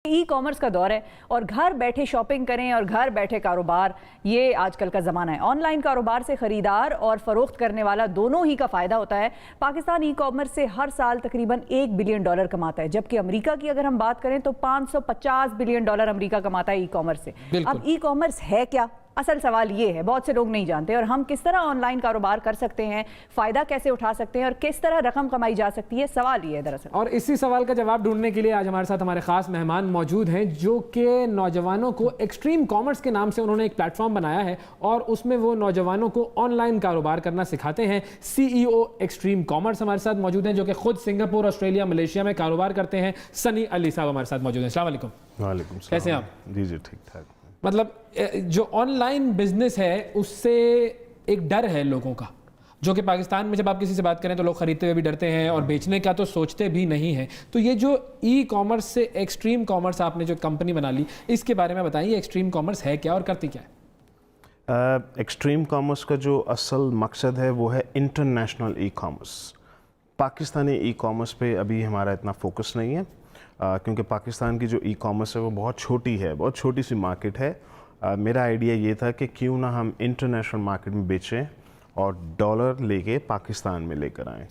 E commerce کا دور ہے اور گھر بیٹھے شاپنگ کریں اور گھر بیٹھے کاروبار، یہ آج کل کا زمانہ ہے۔ آن لائن کاروبار سے خریدار اور فروخت کرنے والا دونوں ہی کا فائدہ ہوتا ہے۔ پاکستان ای کامرس سے ہر سال تقریباً $1 بلین کماتا ہے، جبکہ امریکہ کی اگر ہم بات کریں تو $550 بلین امریکہ کماتا ہے ای کامرس سے۔ اب ای کامرس ہے کیا؟ اصل سوال یہ ہے، بہت سے لوگ نہیں جانتے، اور ہم کس طرح آن لائن کاروبار کر سکتے ہیں، فائدہ کیسے اٹھا سکتے ہیں اور کس طرح رقم کمائی جا سکتی ہے، سوال یہ ہے دراصل۔ اور اسی سوال کا جواب ڈھونڈنے کے لیے آج ہمارے ساتھ ہمارے خاص مہمان موجود ہیں، جو کہ نوجوانوں کو ایکسٹریم کامرس کے نام سے انہوں نے ایک پلیٹ فارم بنایا ہے اور اس میں وہ نوجوانوں کو آن لائن کاروبار کرنا سکھاتے ہیں۔ سی ای او ایکسٹریم کامرس ہمارے ساتھ موجود ہیں، جو کہ خود سنگاپور، آسٹریلیا، ملیشیا میں کاروبار کرتے ہیں۔ سنی علی صاحب ہمارے ساتھ موجود ہیں۔ السلام علیکم۔ وعلیکم السلام۔ کیسے ہیں آپ؟ جی ٹھیک ٹھاک۔ مطلب جو آن لائن بزنس ہے اس سے ایک ڈر ہے لوگوں کا، جو کہ پاکستان میں جب آپ کسی سے بات کریں تو لوگ خریدتے ہوئے بھی ڈرتے ہیں اور بیچنے کا تو سوچتے بھی نہیں ہیں۔ تو یہ جو ای کامرس سے ایکسٹریم کامرس آپ نے جو کمپنی بنا لی، اس کے بارے میں بتائیں، یہ ایکسٹریم کامرس ہے کیا اور کرتی کیا ہے؟ ایکسٹریم کامرس کا جو اصل مقصد ہے وہ ہے international e commerce. Pakistani e commerce پہ ابھی ہمارا اتنا فوکس نہیں ہے، کیونکہ پاکستان کی جو ای کامرس ہے وہ بہت چھوٹی ہے، بہت چھوٹی سی مارکیٹ ہے۔ میرا آئیڈیا یہ تھا کہ کیوں نہ ہم انٹرنیشنل مارکیٹ میں بیچیں اور ڈالر لے کے پاکستان میں لے کر آئیں۔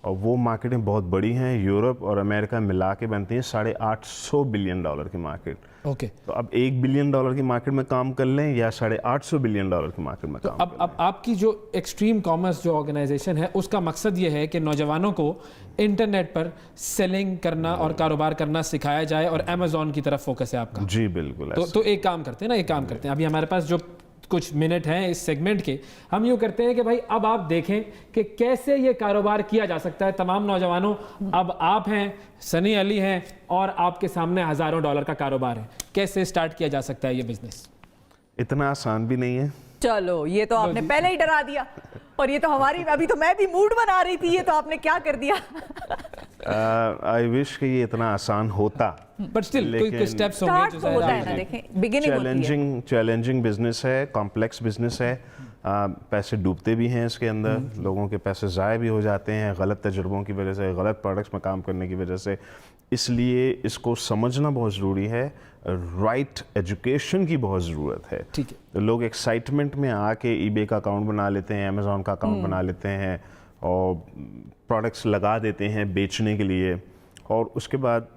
اور وہ مارکیٹیں بہت بڑی ہیں، یورپ اور امریکہ ملا کے بنتی ہیں $850 بلین کی مارکیٹ۔ اوکے، تو اب $1 بلین کی مارکیٹ میں کام کر لیں یا $850 بلین کی مارکیٹ میں کام کر لیں۔ اب آپ کی جو ایکسٹریم کامرس جو آرگنائزیشن ہے، اس کا مقصد یہ ہے کہ نوجوانوں کو انٹرنیٹ پر سیلنگ کرنا اور کاروبار کرنا سکھایا جائے، اور امیزون کی طرف فوکس ہے آپ کا۔ جی بالکل۔ تو ایک کام کرتے ہیں ابھی ہمارے پاس جو کچھ منٹ ہیں اس سیگمنٹ کے، ہم یوں کرتے ہیں کہ بھائی اب آپ دیکھیں کہ کیسے یہ کاروبار کیا جا سکتا ہے۔ تمام نوجوانوں، اب آپ ہیں، سنی علی ہیں، اور آپ کے سامنے ہزاروں ڈالر کا کاروبار ہے، کیسے سٹارٹ کیا جا سکتا ہے یہ بزنس؟ اتنا آسان بھی نہیں ہے۔ چلو، یہ تو آپ نے پہلے ہی ڈرا دیا، اور یہ تو ہماری، ابھی تو میں بھی موڈ بنا رہی تھی، یہ تو آپ نے کیا کر دیا۔ آئی وش کہ یہ اتنا آسان ہوتا، بٹ سٹل کوئی سٹیپس ہوں گے جو ہوتا ہے نا، دیکھیں بگننگ ہوتی ہے۔ چیلنجنگ بزنس ہے، کمپلیکس بزنس ہے، پیسے ڈوبتے بھی ہیں اس کے اندر، لوگوں کے پیسے ضائع بھی ہو جاتے ہیں غلط تجربوں کی وجہ سے، غلط پروڈکٹس میں کام کرنے کی وجہ سے۔ اس لیے اس کو سمجھنا بہت ضروری ہے، رائٹ ایجوکیشن کی بہت ضرورت ہے۔ ٹھیک ہے، تو لوگ ایکسائٹمنٹ میں آ کے ای بے کا اکاؤنٹ بنا لیتے ہیں، امیزون کا اکاؤنٹ بنا لیتے ہیں اور پروڈکٹس لگا دیتے ہیں بیچنے کے لیے، اور اس کے بعد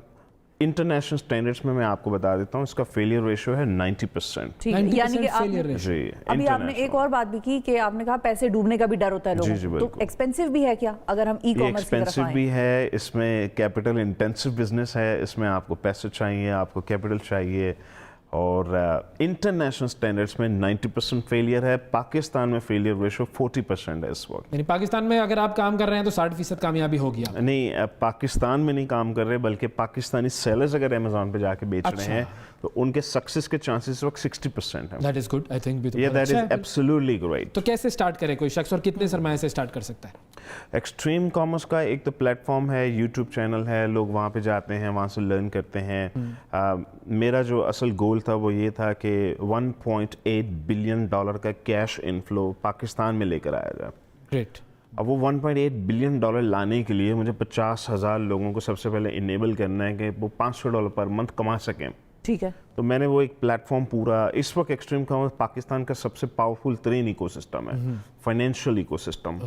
انٹرنیشنل سٹینڈرڈس میں آپ کو بتا دیتا ہوں اس کا فیلئر ریشو ہے 90%۔ یعنی کہ جی، ابھی آپ نے ایک اور بات بھی کی کہ آپ نے کہا پیسے ڈوبنے کا بھی ڈر ہوتا ہے لوگوں کو، تو ایکسپینسو بھی ہے کیا اگر ہم ای کامرس کی طرف ایکسپینسو آئیں؟ بھی ہے، اس میں کیپٹل انٹینسو بزنس ہے، اس میں آپ کو پیسے چاہیے، آپ کو کیپٹل چاہیے، اور انٹرنیشنل سٹینڈرڈس میں 90% فیلئر ہے۔ پاکستان میں فیلئر ریشو 40% ہے اس وقت۔ یعنی پاکستان میں اگر آپ کام کر رہے ہیں تو 60% کامیابی ہو گیا؟ نہیں، پاکستان میں نہیں کام کر رہے، بلکہ پاکستانی سیلرز اگر امیزون پہ جا کے بیچ رہے ہیں تو ان کے سکسیس کے چانسز اس وقت 60% ہیں۔ That is good, I think that is absolutely great. تو کیسے سٹارٹ کرے کوئی شخص اور کتنے سرمایہ سے سٹارٹ کر سکتا ہے؟ ایکسٹریم کامرس کا ایک تو پلیٹ فارم ہے، یوٹیوب چینل ہے، لوگ وہاں پہ جاتے ہیں، وہاں سے لرن کرتے ہیں۔ میرا جو اصل گول تھا وہ یہ تھا کہ $1.8 بلین کا کیش انفلو پاکستان میں لے کر آیا جائے۔ گریٹ۔ اب وہ $1.8 بلین لانے کے لیے مجھے 50,000 لوگوں کو سب سے پہلے انیبل کرنا ہے کہ وہ $500 پر منتھ کما سکیں۔ ٹھیک ہے، تو میں نے وہ ایک پلیٹ فارم پورا، اس وقت ایکسٹریم کامرس پاکستان کا سب سے پاورفل ترین ایکو سسٹم ہے، فائنینشیل ایکو سسٹم۔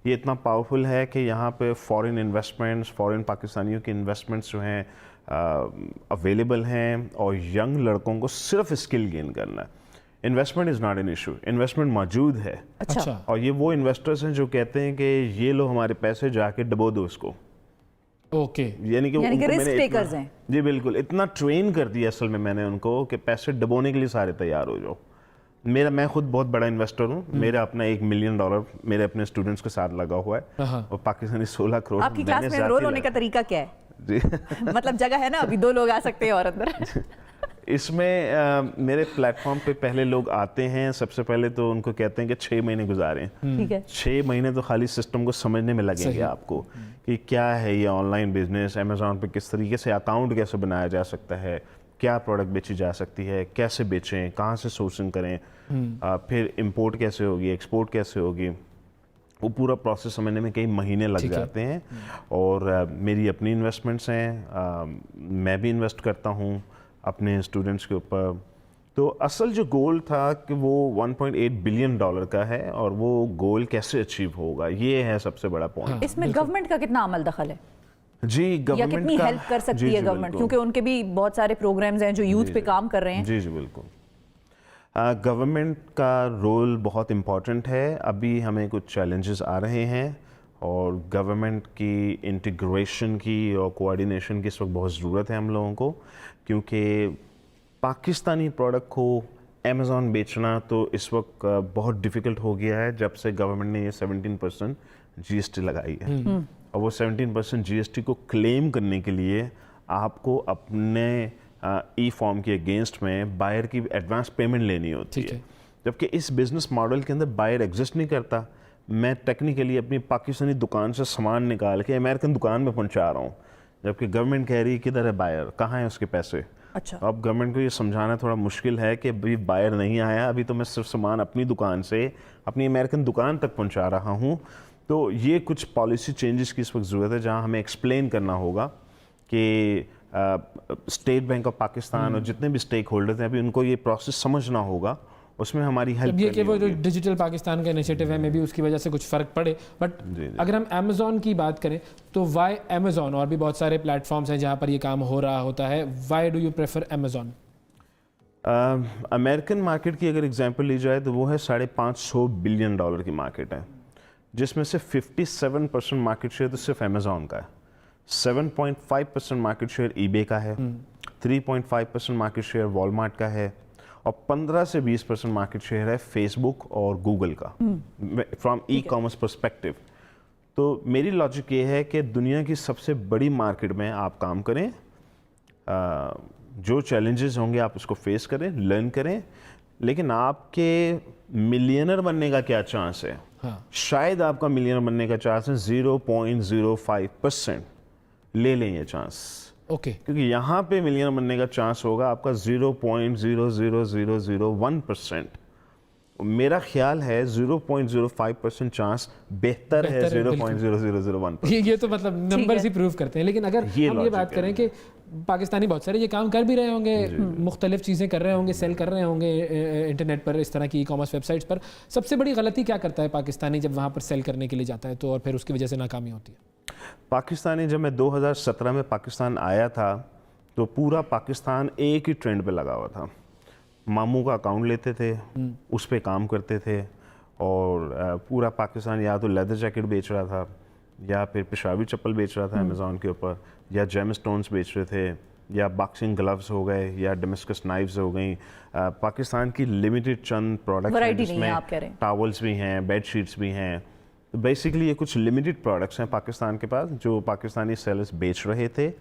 یہ اتنا پاورفل ہے کہ یہاں پہ فورن انویسٹمنٹس، فورن پاکستانیوں کی انویسٹمنٹس جو ہیں اویلیبل ہیں، اور ینگ لڑکوں کو صرف اسکل گین کرنا ہے۔ Investment is not an issue, investment موجود ہے، اور یہ وہ انویسٹرز ہیں جو کہتے ہیں کہ یہ لو ہمارے پیسے، جا کے ڈبو دو اس کو۔ اوکے، یعنی کہ رسک ٹیکرز ہیں۔ جی بالکل، اتنا ٹرین کر دیا اصل میں نے ان کو کہ پیسے ڈبونے کے لیے سارے تیار ہو جاؤ۔ میں خود بہت بڑا انویسٹر ہوں، میرا اپنا $1 ملین میرے اپنے اسٹوڈنٹس کے ساتھ لگا ہوا ہے، اور پاکستانی 16 کروڑ۔ آپ کی کلاس میں انرول ہونے کا طریقہ کیا ہے؟ مطلب جگہ ہے نا، ابھی 2 لوگ آ سکتے ہیں اور اندر۔ اس میں میرے پلیٹ فارم پہ پہلے لوگ آتے ہیں، سب سے پہلے تو ان کو کہتے ہیں کہ 6 مہینے گزاریں۔ 6 مہینے تو خالی سسٹم کو سمجھنے میں لگیں گے آپ کو کہ کیا ہے یہ آن لائن بزنس، امیزون پہ کس طریقے سے اکاؤنٹ کیسے بنایا جا سکتا ہے، کیا پروڈکٹ بیچی جا سکتی ہے، کیسے بیچیں، کہاں سے سورسنگ کریں، پھر امپورٹ کیسے ہوگی، ایکسپورٹ کیسے ہوگی، وہ پورا پروسیس سمجھنے میں کئی مہینے لگ جاتے ہیں۔ اور میری اپنی انویسٹمنٹس ہیں، میں بھی انویسٹ کرتا ہوں، अपने स्टूडेंट्स के ऊपर। तो असल जो गोल था कि वो 1.8 बिलियन डॉलर का है और वो गोल कैसे अचीव होगा, ये है सबसे बड़ा पॉइंट। इसमें गवर्नमेंट का कितना अमल दखल है जी, या गवर्नमेंट कितनी का हेल्प कर सकती है गवर्नमेंट, क्योंकि उनके भी बहुत सारे प्रोग्राम्स हैं जो यूथ पे काम कर रहे हैं। जी बिल्कुल। गवर्नमेंट का रोल बहुत इम्पॉर्टेंट है। अभी हमें कुछ चैलेंजेस आ रहे हैं और गवर्नमेंट की इंटीग्रेशन की और कोऑर्डिनेशन की इस वक्त बहुत ज़रूरत है हम लोगों को, क्योंकि पाकिस्तानी प्रोडक्ट को अमेज़ॉन बेचना तो इस वक्त बहुत डिफ़िकल्ट हो गया है जब से गवर्नमेंट ने ये 17% GST लगाई है। और वो 17% GST को क्लेम करने के लिए आपको अपने ई फॉर्म के अगेंस्ट में बायर की एडवांस पेमेंट लेनी होती है, जबकि इस बिज़नेस मॉडल के अंदर बायर एग्जिस्ट नहीं करता। मैं टेक्निकली अपनी पाकिस्तानी दुकान से सामान निकाल के अमेरिकन दुकान में पहुंचा रहा हूँ, जबकि गवर्नमेंट कह रही है किधर है बायर, कहाँ है उसके पैसे। अच्छा, अब गवर्नमेंट को ये समझाना थोड़ा मुश्किल है कि अभी बायर नहीं आया, अभी तो मैं सिर्फ सामान अपनी दुकान से अपनी अमेरिकन दुकान तक पहुंचा रहा हूं। तो ये कुछ पॉलिसी चेंजेस की इस वक्त ज़रूरत है, जहां हमें एक्सप्लेन करना होगा कि स्टेट बैंक ऑफ पाकिस्तान और जितने भी स्टेक होल्डर्स हैं अभी उनको ये प्रोसेस समझना होगा, उसमें हमारी हेल्प ये कि वो जो डिजिटल पाकिस्तान का इनिशिएटिव है मे बी उसकी वजह से कुछ फ़र्क पड़े। बट अगर हम अमेज़ॉन की बात करें तो वाई अमेज़ॉन, और भी बहुत सारे प्लेटफॉर्म्स हैं जहाँ पर ये काम हो रहा होता है, why do you prefer Amazon? American market की अगर एग्जांपल ली जाए तो वो है $550 बिलियन की मार्केट है, जिसमें से 57% मार्केट शेयर तो सिर्फ अमेज़ॉन का है, 7.5% मार्केट शेयर ईबे का है, 3.5% मार्केट शेयर वॉलमार्ट का है और 15 से 20% मार्केट शेयर है फेसबुक और गूगल का फ्रॉम ई कॉमर्स पर्सपेक्टिव। तो मेरी लॉजिक ये है कि दुनिया की सबसे बड़ी मार्केट में आप काम करें, जो चैलेंजेस होंगे आप उसको फेस करें, लर्न करें, लेकिन आपके मिलियनर बनने का क्या चांस है? शायद आपका मिलियनर बनने का चांस है 0.05%। ले लें ये चांस, ओके, क्योंकि यहाँ पे मिलियनर बनने का चांस होगा आपका 0.00001%। मेरा ख्याल है 0.05% चांस बेहतर है 0.0001%। ये तो मतलब नंबर्स ही प्रूव करते हैं। लेकिन अगर हम ये बात करें कि पाकिस्तानी बहुत सारे ये काम कर भी रहे होंगे, मुख्तलिफ चीज़ें कर रहे होंगे, सेल कर रहे होंगे इंटरनेट पर, इस तरह की ई कॉमर्स वेबसाइट्स पर, सबसे बड़ी गलती क्या करता है पाकिस्तानी जब वहाँ पर सेल करने के लिए जाता है तो, और फिर उसकी वजह से नाकामी होती है? पाकिस्तानी, जब मैं 2017 में पाकिस्तान आया था तो पूरा पाकिस्तान एक ही ट्रेंड पे लगा हुआ था। मामू का अकाउंट लेते थे, उस पर काम करते थे और पूरा पाकिस्तान या तो लेदर जैकेट बेच रहा था या फिर पेशावी चप्पल बेच रहा था अमेज़ॉन के ऊपर, या जेम स्टोन्स बेच रहे थे, या बॉक्सिंग ग्लव्स हो गए, या डेमस्कस नाइफ्स हो गई। पाकिस्तान की लिमिटेड चंद प्रोडक्ट्स हैं जिसमें टॉवल्स भी हैं, बेड शीट्स भी हैं। तो बेसिकली ये कुछ लिमिटेड प्रोडक्ट्स हैं पाकिस्तान के पास जो पाकिस्तानी सेलर्स बेच रहे थे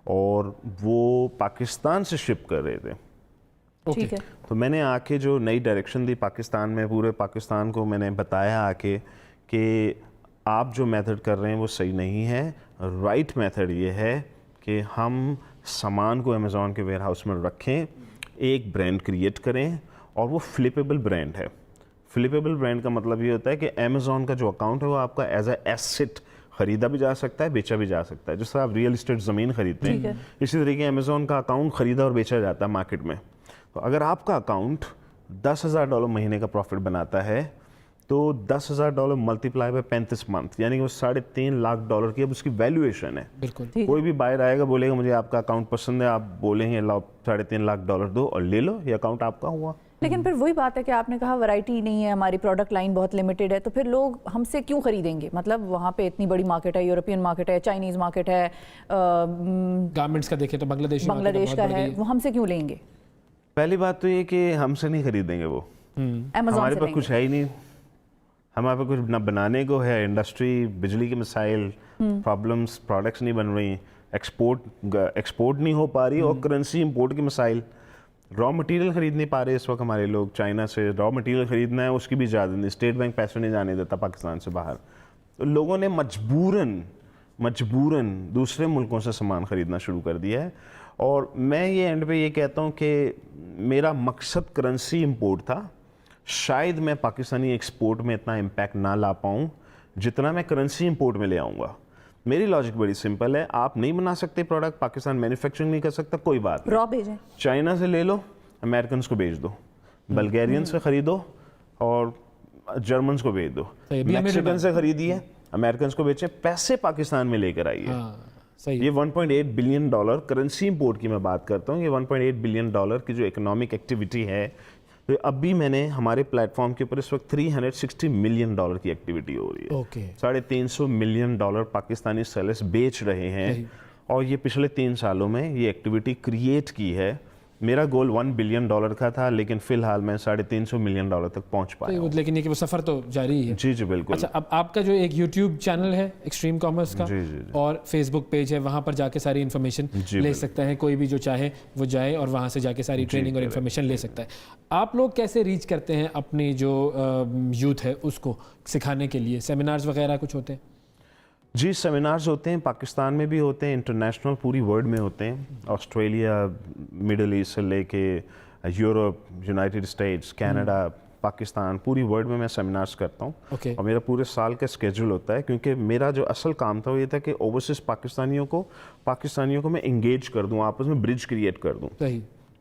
और वो पाकिस्तान से शिप कर रहे थे। ठीक है। तो मैंने आके जो नई डायरेक्शन दी पाकिस्तान में, पूरे पाकिस्तान को मैंने बताया आके कि आप जो मेथड कर रहे हैं वो सही नहीं है। राइट मेथड ये है कि हम सामान को अमेज़ॉन के वेयर हाउस में रखें, एक ब्रांड क्रिएट करें और वो फ्लिपेबल ब्रांड है। फ्लिपेबल ब्रांड का मतलब ये होता है कि अमेज़ॉन का जो अकाउंट है वो आपका एज ए एसेट खरीदा भी जा सकता है, बेचा भी जा सकता है। जिस तरह आप रियल इस्टेट ज़मीन खरीदते हैं, इसी तरीके अमेज़ॉन का अकाउंट खरीदा और बेचा जाता है मार्केट में। तो अगर आपका अकाउंट $10,000 महीने का प्रॉफिट बनाता है तो $10,000 मल्टीप्लाई बाय 35 मंथ, यानी कि वो $3.5 लाख की अब उसकी वैल्यूएशन है। बिल्कुल। कोई भी बायर आएगा, बोलेगा मुझे आपका अकाउंट पसंद है, आप बोलेंगे लाओ $3.5 लाख दो और ले लो, ये अकाउंट आपका हुआ। लेकिन फिर वही बात है कि आपने कहा वैरायटी नहीं है, हमारी प्रोडक्ट लाइन बहुत लिमिटेड है, तो फिर लोग हमसे क्यों खरीदेंगे? मतलब वहाँ पे इतनी बड़ी मार्केट है, यूरोपियन मार्केट है, चाइनीज मार्केट है, गारमेंट्स का देखें तो बांग्लादेश का है, वो हमसे क्यों लेंगे? पहली बात तो ये कि हमसे नहीं खरीदेंगे वो, हमारे पास कुछ है ही नहीं, हमारे पास कुछ ना बनाने को है। इंडस्ट्री, बिजली के मिसाइल, प्रॉब्लम्स, प्रोडक्ट्स नहीं बन रही, एक्सपोर्ट नहीं हो पा रही और करेंसी इंपोर्ट के मिसाइल, रॉ मटेरियल खरीद नहीं पा रहे इस वक्त हमारे लोग। चाइना से रॉ मटेरियल खरीदना है, उसकी भी इजाज़त नहीं, स्टेट बैंक पैसे नहीं जाने देता पाकिस्तान से बाहर। तो लोगों ने मजबूरन दूसरे मुल्कों से सामान खरीदना शुरू कर दिया है। और मैं ये एंड पे ये कहता हूँ कि मेरा मकसद करेंसी इंपोर्ट था, शायद मैं पाकिस्तानी एक्सपोर्ट में इतना इम्पैक्ट ना ला पाऊँ जितना मैं करेंसी इंपोर्ट में ले आऊँगा। मेरी लॉजिक बड़ी सिंपल है, आप नहीं बना सकते प्रोडक्ट, पाकिस्तान मैन्युफैक्चरिंग नहीं कर सकता, कोई बात नहीं, रॉ भेजें, चाइना से ले लो, अमेरिकन को भेज दो, बल्गेरियन से खरीदो और जर्मन को भेज दो, मैक्सिकन से खरीदिए, अमेरिकन को बेचें, पैसे पाकिस्तान में लेकर आइए। सही। ये 1.8 बिलियन डॉलर करेंसी इंपोर्ट की मैं बात करता हूँ, ये 1.8 बिलियन डॉलर की जो इकोनॉमिक एक्टिविटी है, तो अभी मैंने हमारे प्लेटफॉर्म के ऊपर इस वक्त 360 मिलियन डॉलर की एक्टिविटी हो रही है। Okay. 350 million dollar Pakistani sellers बेच रहे हैं और ये पिछले 3 सालों में ये एक्टिविटी क्रिएट की है। मेरा गोल 1 बिलियन डॉलर का था, लेकिन फिलहाल मैं 350 मिलियन डॉलर तक पहुंच पाया हूं। लेकिन ये कि वो सफ़र तो जारी है। जी बिल्कुल। अच्छा, अब आपका जो एक यूट्यूब चैनल है एक्सट्रीम कॉमर्स का, जी। और फेसबुक पेज है, वहाँ पर जाके सारी इन्फॉर्मेशन ले सकता है, कोई भी जो चाहे वो जाए और वहाँ से जाके सारी ट्रेनिंग और इन्फॉर्मेशन ले सकता है। आप लोग कैसे रीच करते हैं अपनी जो यूथ है उसको सिखाने के लिए? सेमिनार्स वगैरह कुछ होते हैं? जी, सेमिनार्स होते हैं, पाकिस्तान में भी होते हैं, इंटरनेशनल पूरी वर्ल्ड में होते हैं, ऑस्ट्रेलिया, मिडल ईस्ट से लेके Europe, United states, Canada, Pakistan, पूरी वर्ल्ड में मैं सेमिनार्स करता हूँ। और मेरा पूरे साल का स्केड्यूल होता है, क्योंकि मेरा जो असल काम था वो ये था कि ओवरसीज पाकिस्तानियों को मैं इंगेज कर दूँ, आपस में ब्रिज क्रिएट कर दूँ।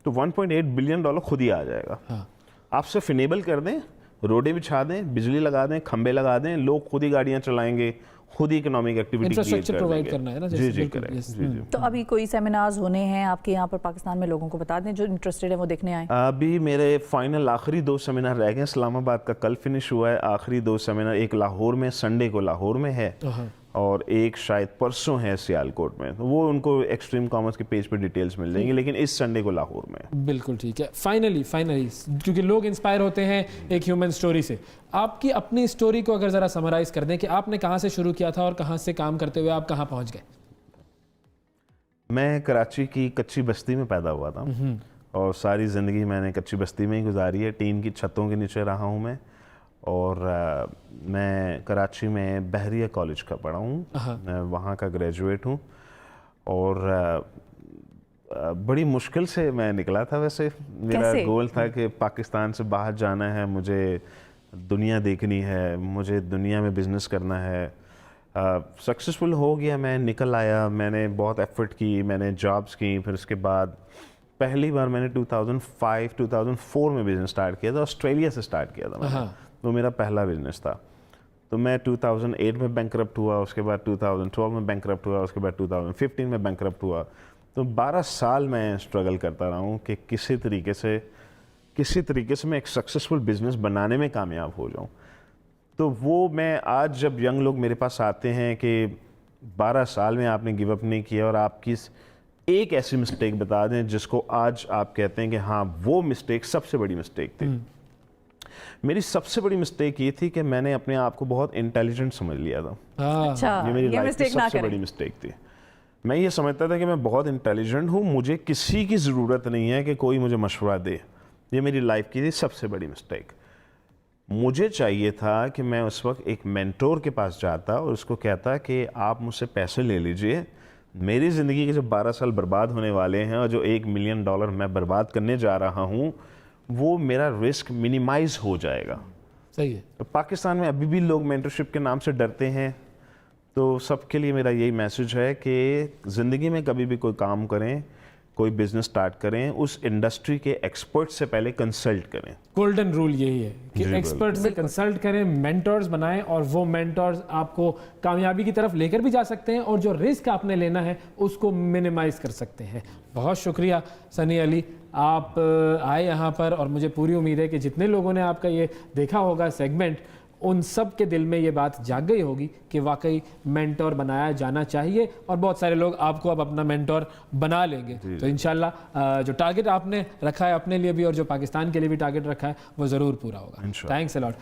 तो 1.8 बिलियन डॉलर खुद ही आ जाएगा। आप सिर्फ इनेबल कर दें, रोडें बिछा दें, बिजली लगा दें, खंबे लगा दें, लोग खुद ही गाड़ियाँ चलाएंगे, खुद ही इकोनॉमिक एक्टिविटी इंफ्रास्ट्रक्चर प्रोवाइड करना है ना। जी करेक्ट। जी। तो अभी कोई सेमिनार्स होने हैं आपके यहाँ पर पाकिस्तान में? लोगों को बता दें जो इंटरेस्टेड है वो देखने आए। अभी मेरे फाइनल आखिरी 2 सेमिनार रह गए। इस्लामाबाद का कल फिनिश हुआ है, आखिरी 2 सेमिनार, एक लाहौर में संडे को लाहौर में है और एक शायद परसों है सियालकोट में। तो वो उनको एक्सट्रीम कॉमर्स के पेज पे डिटेल्स मिल जाएंगी, लेकिन इस संडे को लाहौर में। बिल्कुल ठीक है। फाइनली क्योंकि लोग इंस्पायर होते हैं एक ह्यूमन स्टोरी से, आपकी अपनी स्टोरी को अगर ज़रा समराइज़ कर दें कि आपने कहाँ से शुरू किया था और कहाँ से काम करते हुए आप कहाँ पहुँच गए? मैं कराची की कच्ची बस्ती में पैदा हुआ था और सारी ज़िंदगी मैंने कच्ची बस्ती में ही गुजारी है। टीन की छतों के नीचे रहा हूँ मैं, और मैं कराची में बहरिया कॉलेज का पढ़ा हूँ, मैं वहाँ का ग्रेजुएट हूँ। और बड़ी मुश्किल से मैं निकला था। वैसे मेरा गोल था कि पाकिस्तान से बाहर जाना है, मुझे दुनिया देखनी है, मुझे दुनिया में बिज़नेस करना है। सक्सेसफुल हो गया, मैं निकल आया, मैंने बहुत एफर्ट की, मैंने जॉब्स की। फिर उसके बाद पहली बार मैंने 2005-2004 में बिज़नेस स्टार्ट किया था, ऑस्ट्रेलिया से स्टार्ट किया था मैंने। वो मेरा पहला बिज़नेस था। तो मैं 2008 में बैंकरप्ट हुआ, उसके बाद 2012 में बैंकरप्ट हुआ, उसके बाद 2015 में बैंकरप्ट हुआ। तो 12 साल मैं स्ट्रगल करता रहा हूँ कि किसी तरीके से मैं एक सक्सेसफुल बिज़नेस बनाने में कामयाब हो जाऊँ। तो वो मैं आज जब यंग लोग मेरे पास आते हैं कि 12 साल में आपने गिव अप नहीं किया और आप किस एक ऐसी मिस्टेक बता दें जिसको आज आप कहते हैं कि हाँ वो मिस्टेक सबसे बड़ी मिस्टेक थी। मेरी सबसे बड़ी मिस्टेक ये थी कि मैंने अपने आप को बहुत इंटेलिजेंट समझ लिया था। अच्छा, ये मेरी लाइफ की सबसे बड़ी मिस्टेक थी। मैं ये समझता था कि मैं बहुत इंटेलिजेंट हूँ, मुझे किसी की ज़रूरत नहीं है कि कोई मुझे मशवरा दे। ये मेरी लाइफ की थी सबसे बड़ी मिस्टेक। मुझे चाहिए था कि मैं उस वक्त एक मेंटोर के पास जाता और उसको कहता कि आप मुझसे पैसे ले लीजिए, मेरी ज़िंदगी के जो 12 साल बर्बाद होने वाले हैं और जो $1 मिलियन मैं बर्बाद करने जा रहा हूँ, वो मेरा रिस्क मिनिमाइज हो जाएगा। सही है। तो पाकिस्तान में अभी भी लोग मेंटरशिप के नाम से डरते हैं। तो सबके लिए मेरा यही मैसेज है कि ज़िंदगी में कभी भी कोई काम करें, कोई बिजनेस स्टार्ट करें, उस इंडस्ट्री के एक्सपर्ट से पहले कंसल्ट करें। गोल्डन रूल यही है कि एक्सपर्ट से कंसल्ट करें, मेंटर्स बनाएं, और वो मेंटर्स आपको कामयाबी की तरफ लेकर भी जा सकते हैं और जो रिस्क आपने लेना है उसको मिनिमाइज कर सकते हैं। बहुत शुक्रिया सनी अली, आप आए यहाँ पर, और मुझे पूरी उम्मीद है कि जितने लोगों ने आपका ये देखा होगा सेगमेंट, उन सब के दिल में ये बात जाग गई होगी कि वाकई मेंटोर बनाया जाना चाहिए, और बहुत सारे लोग आपको अब अपना मेंटोर बना लेंगे। तो इंशाल्लाह जो टारगेट आपने रखा है अपने लिए भी और जो पाकिस्तान के लिए भी टारगेट रखा है वो ज़रूर पूरा होगा। Thanks a lot.